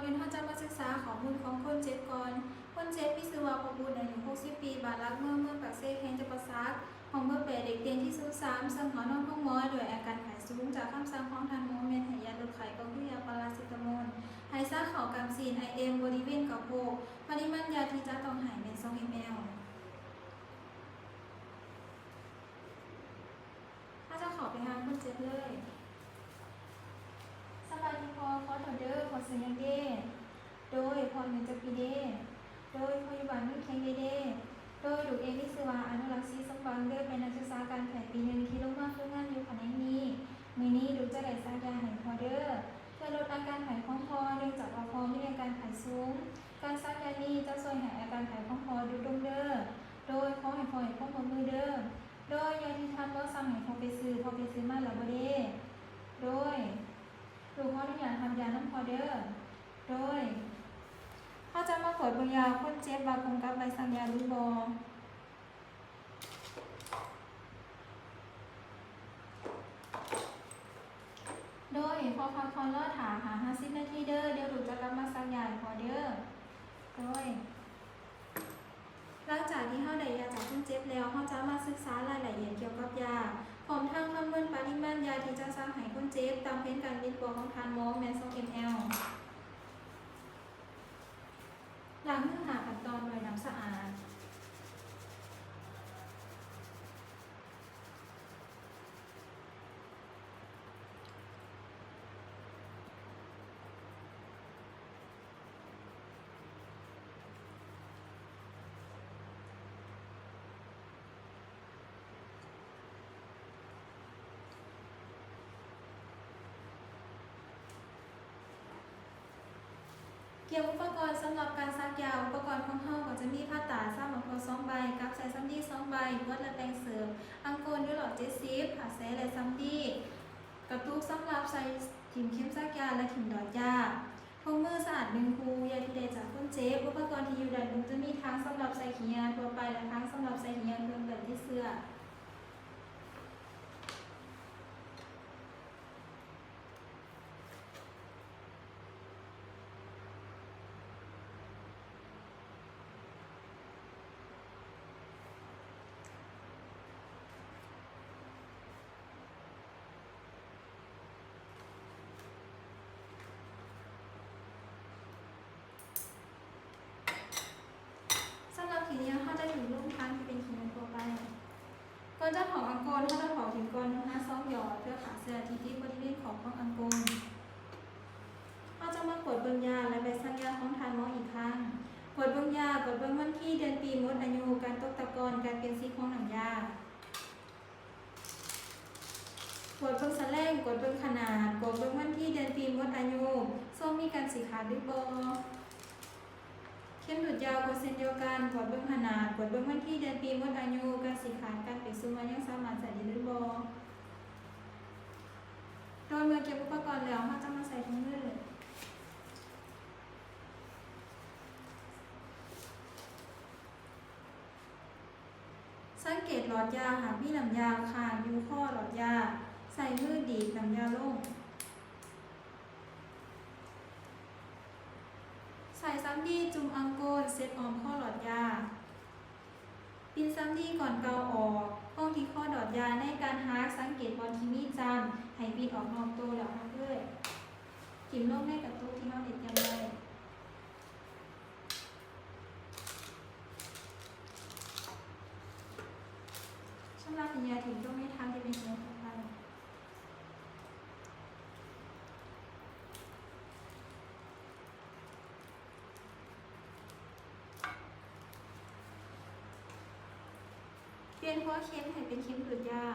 อื่นเขาจะมาศึกษาข้อมูลของคนเจ็บก่อนคนเจ็บมีชื่อว่าพบุญอายุ60 ปีบาดรักเมืองปากเซแห่งจังหวัดตากของเบอร์8เด็กเรียนที่03ซึ่งหอนอนห้องหมอโดยอาการไข้สูงจากคำสั่งของทางหมอแม่นให้ยาลดไข้ก็คือยาพาราเซตามอลให้ซ่าเข่ากำซีน IM บริเวณกระโปงปริมาณยาที่จะต้องให้เป็น2 ml ถ้าจะขอไปหาคนเจ็บเลยสบายดีพอโทษเด้อขอเสียงเด้โดยพอ1 ปีเด้โดยพยาบาลมือแข็งเด้โดยลูกเองที่ชื่อว่าอนุรักษ์ศรีสมบังเด้อเป็นนักศึกษาการแพทย์ปี 1ที่ลงมาฝึกงานอยู่แผนกนี้มื้อนี้ลูกจะได้ซักยาให้พอเด้อเพื่อลดอาการไข้ของพอเนื่องจากว่าพอมีอาการไข้สูงการซักยานี้จะช่วยให้อาการไข้ของพอลดลงเด้อโดยขอให้พอให้พวกมือเด้อโดยยาที่ทำบ่ซ้ำให้พอไปซื้อมาแล้วบ่เด้โดยลูกขออนุญาตทำยาน้ำพอเด้อโดยเขาจะมาขวดบางยาคนเจ็บว่าคงกับใบสั่งยาหรือบอโดยพอพักคอนรอถาหา50 นาทีเด้อเดี๋ยวลูกจะกลับมาสั่งยาพอเด้อโดยหลังจากที่เขาได้ยาจากคนเจ็บแล้วเขาจะมาศึกษารายละเอียดเกี่ยวกับยาพร้อมทั้งคำนวณปริมาณยาที่จะสั่งให้คนเจ็บตามแผนการวิเคราะห์ของทานหมอแมน2 ml ล้างมือหาขั้นตอนด้วยน้ำสะอาดเกี่ยวอุปกรณ์สำหรับการซักยาอุปกรณ์ของเฮาก็จะมีผ้าตาซ้ำของพอ2 ใบกับใส่ซ้ำดี2 ใบเบิดและแปรงเสริมอังโกลด้วยหลอด70ผ้าแสและซ้ำดีกระตุกสำหรับใส่ถิ่มเข็มซักยาและถิ่มดอดยาถุงมือสะอาด1 คู่ยาที่ได้จากคนเจ็บอุปกรณ์ที่อยู่ด้านบนจะมีทั้งสำหรับใส่ขี้ยาทั่วไปและทั้งสำหรับใส่ขี้ยาเครื่องแบบที่เสื้อสำหรับขี้ยาเขาจะถึงรูปทั้งที่เป็นขี้ยาทั่วไปก่อนจะเผาอังโกลเขาจะเผาถึงก้อน5 ซองหยอดเพื่อขาเสื้อที่บริเวณของอังโกลเขาจะมาขวดเบิ่งยาและใบสั่งยาของทานหมออีกครั้งขวดเบิ่งยากดเบิ่งวันที่เดือนปีมดอายุการตกตะกอนการเปลี่ยนสีของหนังยากดเบิ่งแสลงกดเบิ่งขนาดกดเบิ่งวันที่เดือนปีมดอายุส้มมีการสีขาดหรือบอเข้มดูดยาวกดเส้นเดียวกันกดเบิ่งขนาดกดเบิ่งวันที่เดือนปีมดอายุการสีขาดการเปลี่ยนซูมายังสามารถใส่ได้หรือบอโดยเมื่อเก็บอุปกรณ์แล้วเราจะมาใส่ถุงมือสังเกตหลอดยาหากมีน้ำยาคางอยู่ข้อหลอดยาใส่มือดีดน้ำยาลงใส่ซ้ำดีจุ่มอังโกลเซตออมข้อหลอดยาปินซ้ำดีก่อนเกาออกห้องที่ข้อหลอดยาในการฮาร์สังเกตบอลที่มีจำให้ปิดออกนอกตัวแล้วนะเพื่อจิ้มลงในกระตุกที่เราเด็ดยังไงชำระสัญญาถึงตรงนี้ทางที่เป็นเนื้อของเราเปลี่ยนหัวเข็มให้เป็นเข็มดูดยา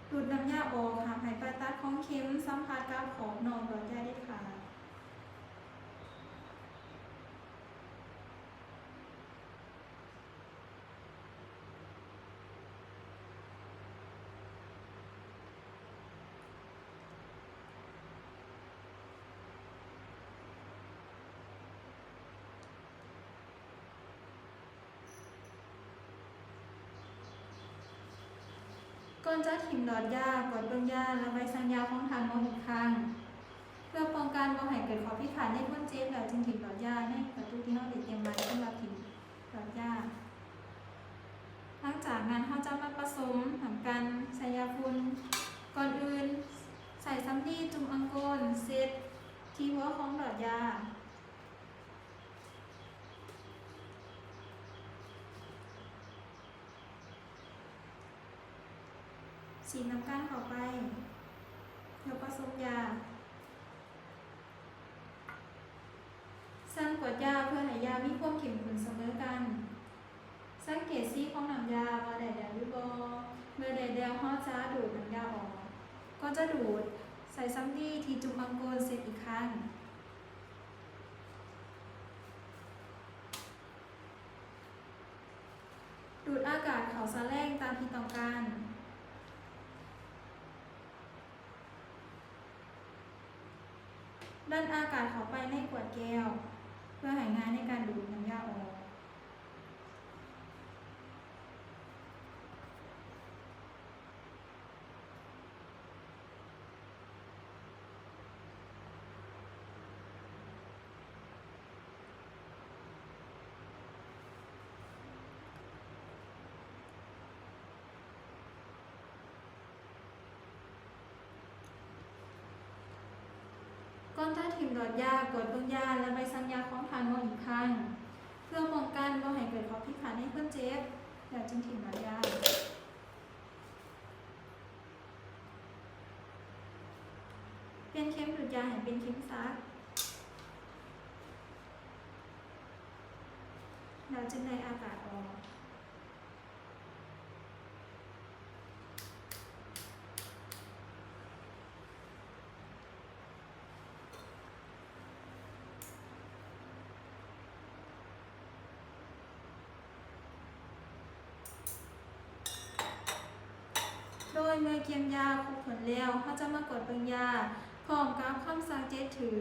ดูดน้ำยาออกหากให้ปลายตัดของเข็มสัมผัสกับขอบนอกหลอดยาได้ขาด ก้นจะถิ่มหลอดยากดเบื้องยาและใบสัญญาของทางม6ครั้งเพื่อป้องกันบ่ให้เกิดข้อพิพาทในคนเจ็บแล้วจึงถิ่มหลอดยาในประตูที่เฮาได้เตรียมไว้สำหรับถิ่มหลอดยาหลังจากนั้นเฮาจะมาผสมทำการใส่ยาฝุ่นก่อนอื่นใส่ซ้ำดีจุ่มอังโกลเซตที่หัวของหลอดยาฉีดน้ำก้านเข้าไปแล้วผสมยาสั่งกดยาเพื่อให้ยามีความเข้มข้นเสมอกันสังเกตสีของน้ำยาว่าแดดแดดหรือบ่เมื่อแดดแดดเฮาจะดูดน้ำยาออกก็จะดูดใส่ซ้ำดีที่จุ่มอังโกลเซตอีกครั้งดูดอากาศเข้าซาแล้งตามที่ต้องการดันอากาศเข้าไปในขวดแก้วเพื่อให้งานในการดูดน้ำยาออกก้อนถ้าถิ่มหลอดยากดเบื้องยาและใบสัญญาของทานมอีกครั้งเพื่อป้องกันบ่ให้เกิดข้อพิพาทในคนเจ็บแล้วจึงถิ่มหลอดยาเปลี่ยนเข็มดูดยาให้เป็นเข็มซักแล้วจึงได้อากาศออกโดยเมื่อเกียมยาครบผลแล้วเขาจะมากดเบิ่งยาพร้อมกับคำสั่งเจ็ดถือ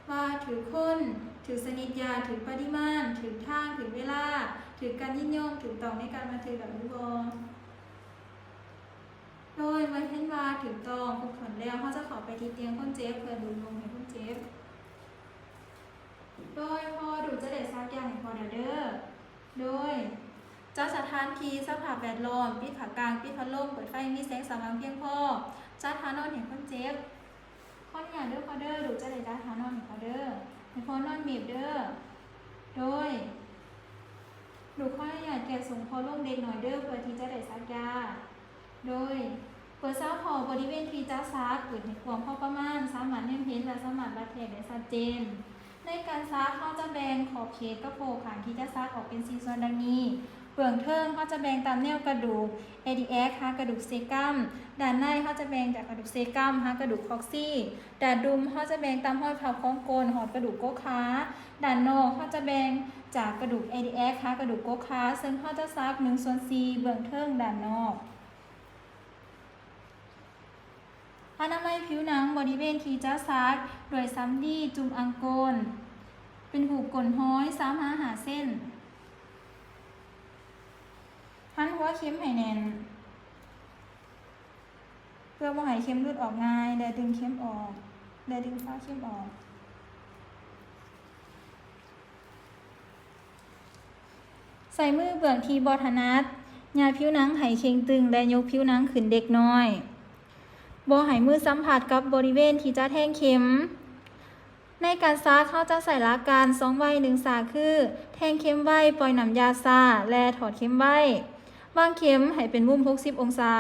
ว่าถือคนถือชนิดยาถือปริมาณถือทางถือเวลาถือการยินยอมถือต้องในการมาถือแบบนี้บ่โดยเมื่อเห็นว่าถือต้องครบผลแล้วเขาจะขอไปที่เตียงคนเจ็บเพื่อดูลมให้คนเจ็บโดยพอดูจะได้ซักยาให้พอเด้อโดยจัดสถานที่สภาพแวดล้อมปิดผากลางปิดพัดลมเปิดไฟมีแสงสว่างเพียงพอจัดทานอนเห็นคนเจ็บข้อนี้อย่างเด้อพอเด้อดูจะได้จัดทานอนเห็นพอเด้อให้พอนอนบีบเด้อโดยดูข้อนี้อย่างแก่ส่งพอลงเด็กหน่อยเด้อเพื่อที่จะได้ซักยาโดยเปิดเสาพอบริเวณที่จะซักเปิดให้กว้างพอประมาณสามารถเน้นเห็นและสามารถบัดแผลได้ชัดเจนในการซักเขาจะแบ่งขอบเขตกับโผล่ขางที่จะซักออกเป็น4ส่วนดังนี้เปลืองเทิงเขาจะแบ่งตามแนวกระดูก ADX หากระดูกเซกัมด้านในเขาจะแบ่งจากกระดูกเซกัมหากระดูกคอกซี่ด้านดุมเขาจะแบ่งตามห้อยพับของโกนหอดกระดูกโกขาด้านนอกเขาจะแบ่งจากกระดูก ADX หากระดูกโกขาซึ่งเขาจะซัก1/4เบื้องเทิงด้านนอกอนามัยผิวหนังบริเวณที่จะซักโดยซ้ำดีจุ่มอังโกลเป็นหูกลนห้อย3-5 เส้นพันหัวเข็มให้แน่นเพื่อบ่ให้เข็มหลุดออกง่ายและดึงเข็มออกและดึงฟ้าเข็มออกใส่มือเบื้องที่บ่ถนัดย่าผิวหนังให้เข่งตึงและยกผิวหนังขึ้นเด็กน้อยบ่ให้มือสัมผัสกับบริเวณที่จะแทงเข็มในการซักเขาจะใส่หลักการ2 ไว้1 สาคือแทงเข็มไว้ปล่อยน้ำยาซาและถอดเข็มไว้วางเข็มให้เป็นมุม60 องศา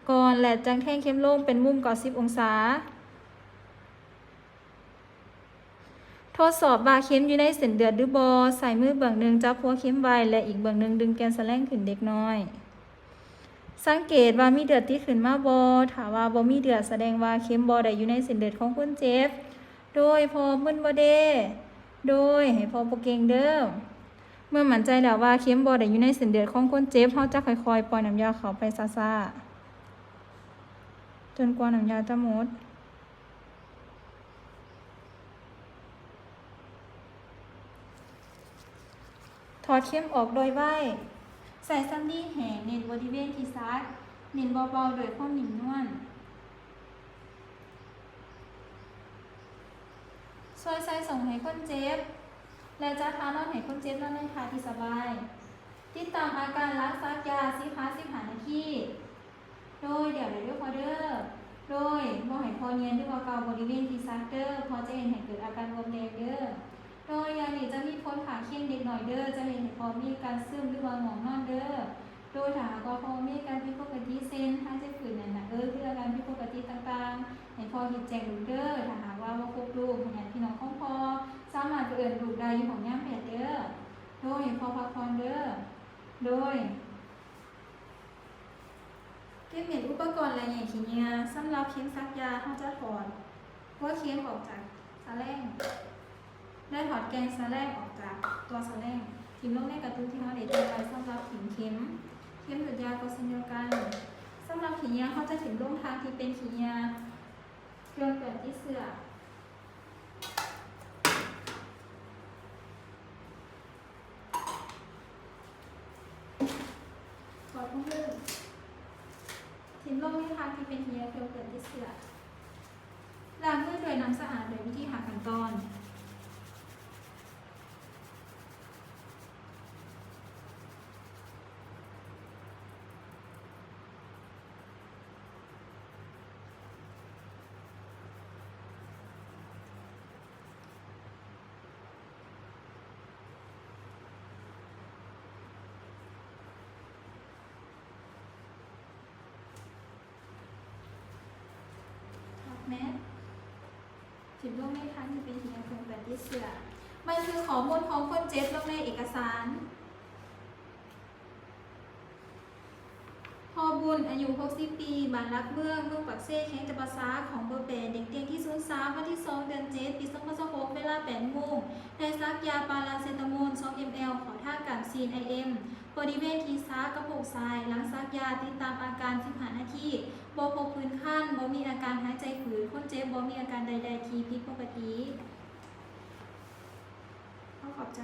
ก่อนและจังแทงเข็มลงเป็นมุม90 องศาทดสอบว่าเข็มอยู่ในเส้นเลือดหรือบ่ใส่มือเบื้องหนึ่งจับหัวเข็มไว้และอีกเบื้องหนึ่งดึงแกนสแลงขึ้นเด็กน้อยสังเกตว่ามีเลือดที่ขึ้นมาบ่ถ้าว่าบ่มีเลือดแสดงว่าเข็มบ่ได้อยู่ในเส้นเลือดของคนเจ็บโดยพอมึนบ่เด้โดยให้พอบ่เก่งเด้อเมื่อมั่นใจแล้วว่าเข็มบ่ได้อยู่ในเส้นเลือดของคนเจ็บเฮาจะค่อยๆปล่อยน้ำยาเข้าไปซ่าๆจนกว่าน้ำยาจะหมดถอดเข็มออกโดยไว้ใส่ซ้ำดีแห้งเน้นบริเวณที่ซัก หมิ่นเบาๆโดยความหมิ่นนวลช่วยใส่ส่งให้คนเจ็บและจะทานอนให้คนเจ็บนอนในท่าที่สบายติดตามอาการรักษายา15 นาทีโดยเดี๋ยวด้วยพอเดอร์โดยบ่ให้พอเนียนด้วยว่าเกาบริเวณที่ซักเดอร์พอจะเห็นให้เกิดอาการบวมแดงเดอร์โดยยานี้จะมีผลขาเข้มเด็กหน่อยเดอร์จะเห็นให้พอมีการซึมหรือว่าหมองนอนเดอร์โดยถ้าหากว่าพอมีการผิดปกติเส้นถ้าจะฝืนนั่นนะคืออาการผิดปกติต่างๆให้พอหยิบแจงลูกเดอร์ถ้าหากว่าครบลูกขยันพี่น้องของพอสามารถเอื่นลูกได้อยู่ของย่ามแผดเดอร์โดยพอพักผ่อนเดอร์โดยเก็บเม็ดอุปกรณ์อะไรอย่างขี้เนียสำหรับเข็มซักยาเขาจะถอดหัวเข็มออกจากสะแลงได้ถอดแกนสะแลงออกจากตัวสะแลงทิมลงในกระตุ้นที่เขาได้เตรียมไว้สำหรับถิ่มเข็มดูดยาก็เช่นเดียวกันสำหรับขี้เนียเขาจะถิ่มลงทางที่เป็นขี้เนียเครื่องเกิดที่เสื้อถอดทุ่งมือถิ่มลงในทางที่เป็นขี้เนียเครื่องเกิดที่เสื้อล้างมือด้วยน้ำสะอาดโดยวิธีหาขั้นตอนแมสถิ่มลงในทางที่เป็นขี้เนียเครื่องเกิดที่เสื้อมันคือข้อมูลของคนเจ็บลงในเอกสารพอบุญอายุ60 ปีบ้านรักเมืองปักเซ่แข้งจับปาซาของเบอร์แปดเด็กเตียงที่03วันที่2 เดือน 7 ปี2016เวลา 8 โมงได้ซักยาปาราเซตามอล2 ml ขอท่ากับซีน IM บริเวณที่ซักกระโปรงทรายหลังซักยาติดตามอาการ15 นาทีบ่พบพื้นขั้นบ่มีอาการหายใจฝืดคนเจ็บบ่มีอาการใดๆที่ผิดปกติขอบใจ